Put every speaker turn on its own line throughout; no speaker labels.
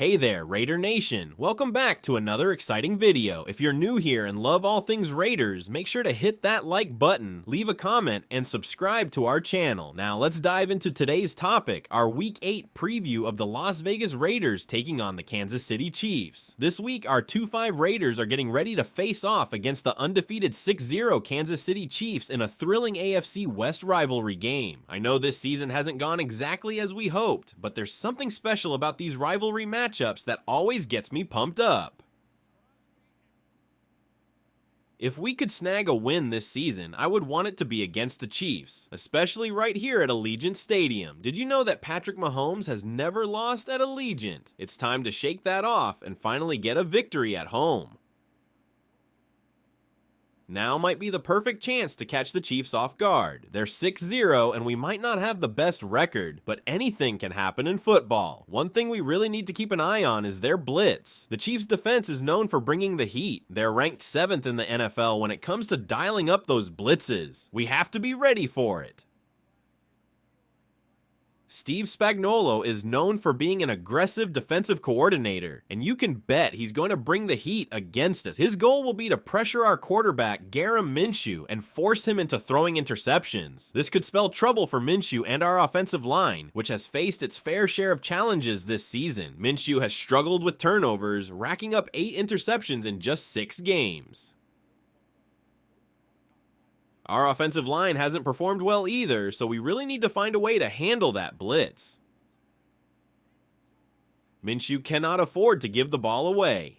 Hey there, Raider Nation! Welcome back to another exciting video. If you're new here and love all things Raiders, make sure to hit that like button, leave a comment, and subscribe to our channel. Now let's dive into today's topic, our Week 8 preview of the Las Vegas Raiders taking on the Kansas City Chiefs. This week, our 2-5 Raiders are getting ready to face off against the undefeated 6-0 Kansas City Chiefs in a thrilling AFC West rivalry game. I know this season hasn't gone exactly as we hoped, but there's something special about these rivalry matchups that always gets me pumped up. If we could snag a win this season, I would want it to be against the Chiefs, especially right here at Allegiant Stadium. Did you know that Patrick Mahomes has never lost at Allegiant? It's time to shake that off and finally get a victory at home. Now might be the perfect chance to catch the Chiefs off guard. They're 6-0 and we might not have the best record, but anything can happen in football. One thing we really need to keep an eye on is their blitz. The Chiefs' defense is known for bringing the heat. They're ranked 7th in the NFL when it comes to dialing up those blitzes. We have to be ready for it. Steve Spagnuolo is known for being an aggressive defensive coordinator, and you can bet he's going to bring the heat against us. His goal will be to pressure our quarterback, Gardner Minshew, and force him into throwing interceptions. This could spell trouble for Minshew and our offensive line, which has faced its fair share of challenges this season. Minshew has struggled with turnovers, racking up 8 interceptions in just 6 games. Our offensive line hasn't performed well either, so we really need to find a way to handle that blitz. Minshew cannot afford to give the ball away.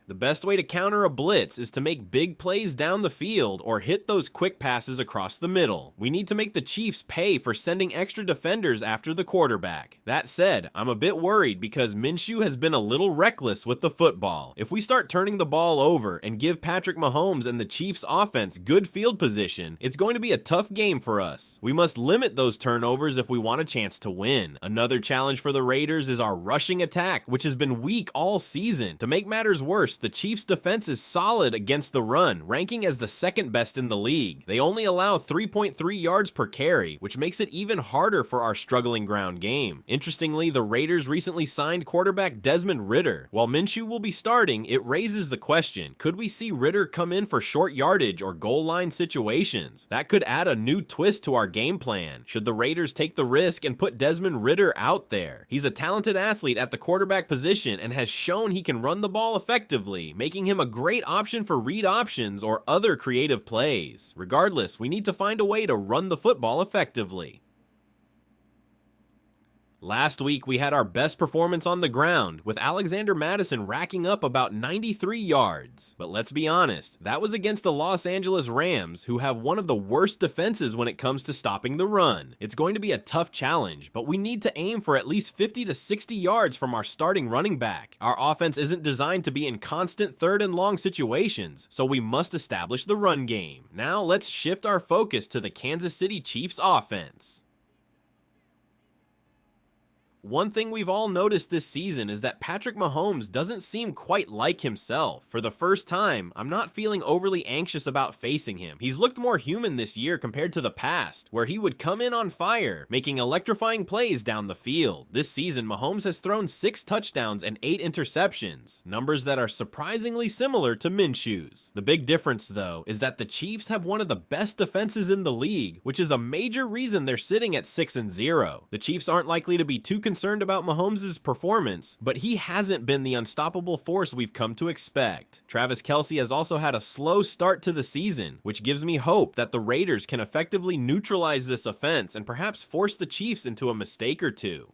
The best way to counter a blitz is to make big plays down the field or hit those quick passes across the middle. We need to make the Chiefs pay for sending extra defenders after the quarterback. That said, I'm a bit worried because Minshew has been a little reckless with the football. If we start turning the ball over and give Patrick Mahomes and the Chiefs offense good field position, it's going to be a tough game for us. We must limit those turnovers if we want a chance to win. Another challenge for the Raiders is our rushing attack, which has been weak all season. To make matters worse, the Chiefs' defense is solid against the run, ranking as the 2nd best in the league. They only allow 3.3 yards per carry, which makes it even harder for our struggling ground game. Interestingly, the Raiders recently signed quarterback Desmond Ridder. While Minshew will be starting, it raises the question, could we see Ridder come in for short yardage or goal line situations? That could add a new twist to our game plan. Should the Raiders take the risk and put Desmond Ridder out there? He's a talented athlete at the quarterback position and has shown he can run the ball effectively, making him a great option for read options or other creative plays. Regardless, we need to find a way to run the football effectively. Last week, we had our best performance on the ground, with Alexander Mattison racking up about 93 yards. But let's be honest, that was against the Los Angeles Rams, who have one of the worst defenses when it comes to stopping the run. It's going to be a tough challenge, but we need to aim for at least 50 to 60 yards from our starting running back. Our offense isn't designed to be in constant 3rd and long situations, so we must establish the run game. Now let's shift our focus to the Kansas City Chiefs offense. One thing we've all noticed this season is that Patrick Mahomes doesn't seem quite like himself. For the first time, I'm not feeling overly anxious about facing him. He's looked more human this year compared to the past, where he would come in on fire, making electrifying plays down the field. This season, Mahomes has thrown 6 touchdowns and 8 interceptions, numbers that are surprisingly similar to Minshew's. The big difference, though, is that the Chiefs have one of the best defenses in the league, which is a major reason they're sitting at 6-0. The Chiefs aren't likely to be too concerned about Mahomes' performance, but he hasn't been the unstoppable force we've come to expect. Travis Kelce has also had a slow start to the season, which gives me hope that the Raiders can effectively neutralize this offense and perhaps force the Chiefs into a mistake or two.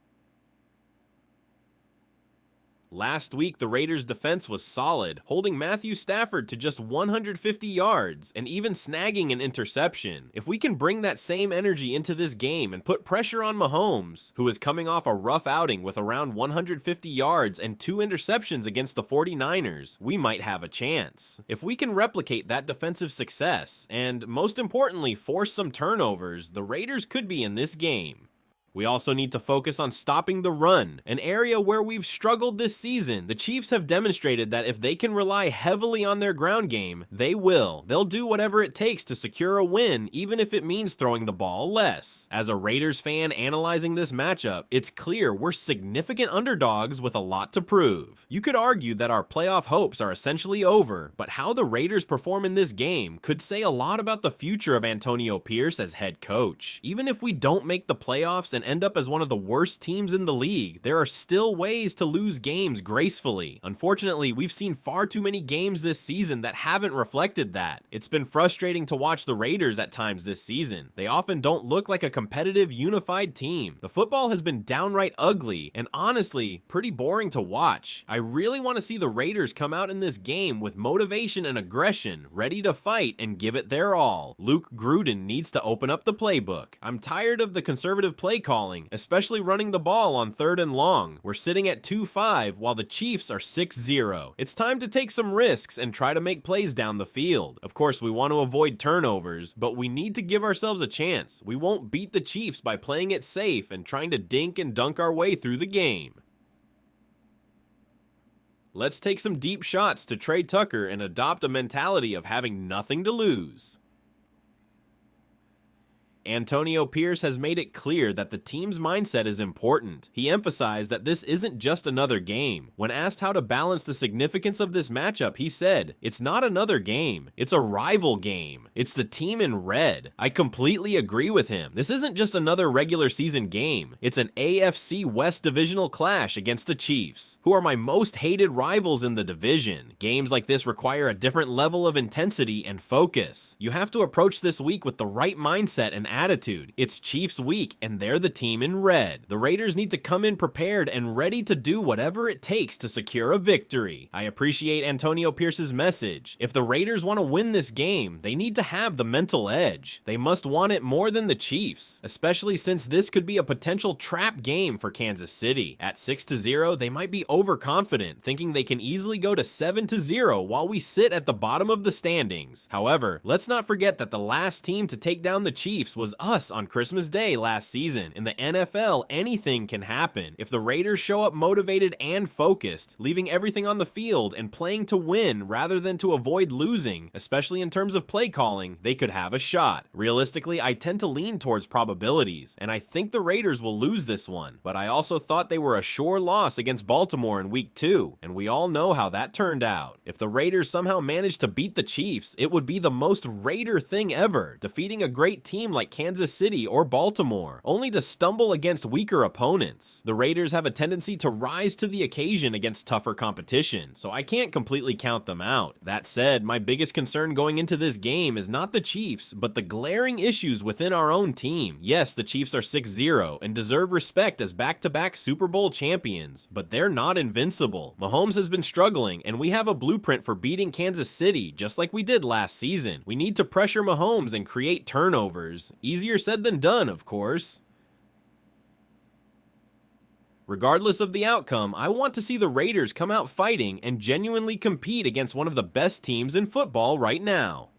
Last week, the Raiders' defense was solid, holding Matthew Stafford to just 150 yards and even snagging an interception. If we can bring that same energy into this game and put pressure on Mahomes, who is coming off a rough outing with around 150 yards and 2 interceptions against the 49ers, we might have a chance. If we can replicate that defensive success and, most importantly, force some turnovers, the Raiders could be in this game. We also need to focus on stopping the run, an area where we've struggled this season. The Chiefs have demonstrated that if they can rely heavily on their ground game, they will. They'll do whatever it takes to secure a win, even if it means throwing the ball less. As a Raiders fan analyzing this matchup, it's clear we're significant underdogs with a lot to prove. You could argue that our playoff hopes are essentially over, but how the Raiders perform in this game could say a lot about the future of Antonio Pierce as head coach. Even if we don't make the playoffs and end up as one of the worst teams in the league, there are still ways to lose games gracefully. Unfortunately, we've seen far too many games this season that haven't reflected that. It's been frustrating to watch the Raiders at times this season. They often don't look like a competitive, unified team. The football has been downright ugly and honestly pretty boring to watch. I really want to see the Raiders come out in this game with motivation and aggression, ready to fight and give it their all. Luke Gruden needs to open up the playbook. I'm tired of the conservative play calling, especially running the ball on 3rd and long. We're sitting at 2-5 while the Chiefs are 6-0. It's time to take some risks and try to make plays down the field. Of course, we want to avoid turnovers, but we need to give ourselves a chance. We won't beat the Chiefs by playing it safe and trying to dink and dunk our way through the game. Let's take some deep shots to Trey Tucker and adopt a mentality of having nothing to lose. Antonio Pierce has made it clear that the team's mindset is important. He emphasized that this isn't just another game. When asked how to balance the significance of this matchup, he said, "It's not another game. It's a rival game. It's the team in red." I completely agree with him. This isn't just another regular season game. It's an AFC West divisional clash against the Chiefs, who are my most hated rivals in the division. Games like this require a different level of intensity and focus. You have to approach this week with the right mindset and attitude. It's Chiefs week and they're the team in red. The Raiders need to come in prepared and ready to do whatever it takes to secure a victory. I appreciate Antonio Pierce's message. If the Raiders want to win this game, they need to have the mental edge. They must want it more than the Chiefs, especially since this could be a potential trap game for Kansas City. At 6-0, they might be overconfident, thinking they can easily go to 7-0 while we sit at the bottom of the standings. However, let's not forget that the last team to take down the Chiefs was us on Christmas Day last season. In the NFL, anything can happen. If the Raiders show up motivated and focused, leaving everything on the field and playing to win rather than to avoid losing, especially in terms of play calling, they could have a shot. Realistically, I tend to lean towards probabilities, and I think the Raiders will lose this one, but I also thought they were a sure loss against Baltimore in week 2, and we all know how that turned out. If the Raiders somehow managed to beat the Chiefs, it would be the most Raider thing ever, defeating a great team like Kansas City or Baltimore, only to stumble against weaker opponents. The Raiders have a tendency to rise to the occasion against tougher competition, so I can't completely count them out. That said, my biggest concern going into this game is not the Chiefs, but the glaring issues within our own team. Yes, the Chiefs are 6-0 and deserve respect as back-to-back Super Bowl champions, but they're not invincible. Mahomes has been struggling, and we have a blueprint for beating Kansas City, just like we did last season. We need to pressure Mahomes and create turnovers. Easier said than done, of course. Regardless of the outcome, I want to see the Raiders come out fighting and genuinely compete against one of the best teams in football right now.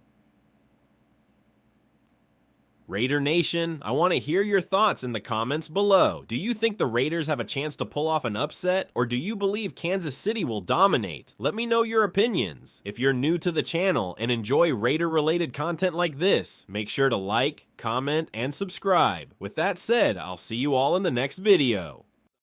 Raider Nation, I want to hear your thoughts in the comments below. Do you think the Raiders have a chance to pull off an upset, or do you believe Kansas City will dominate? Let me know your opinions. If you're new to the channel and enjoy Raider-related content like this, make sure to like, comment, and subscribe. With that said, I'll see you all in the next video.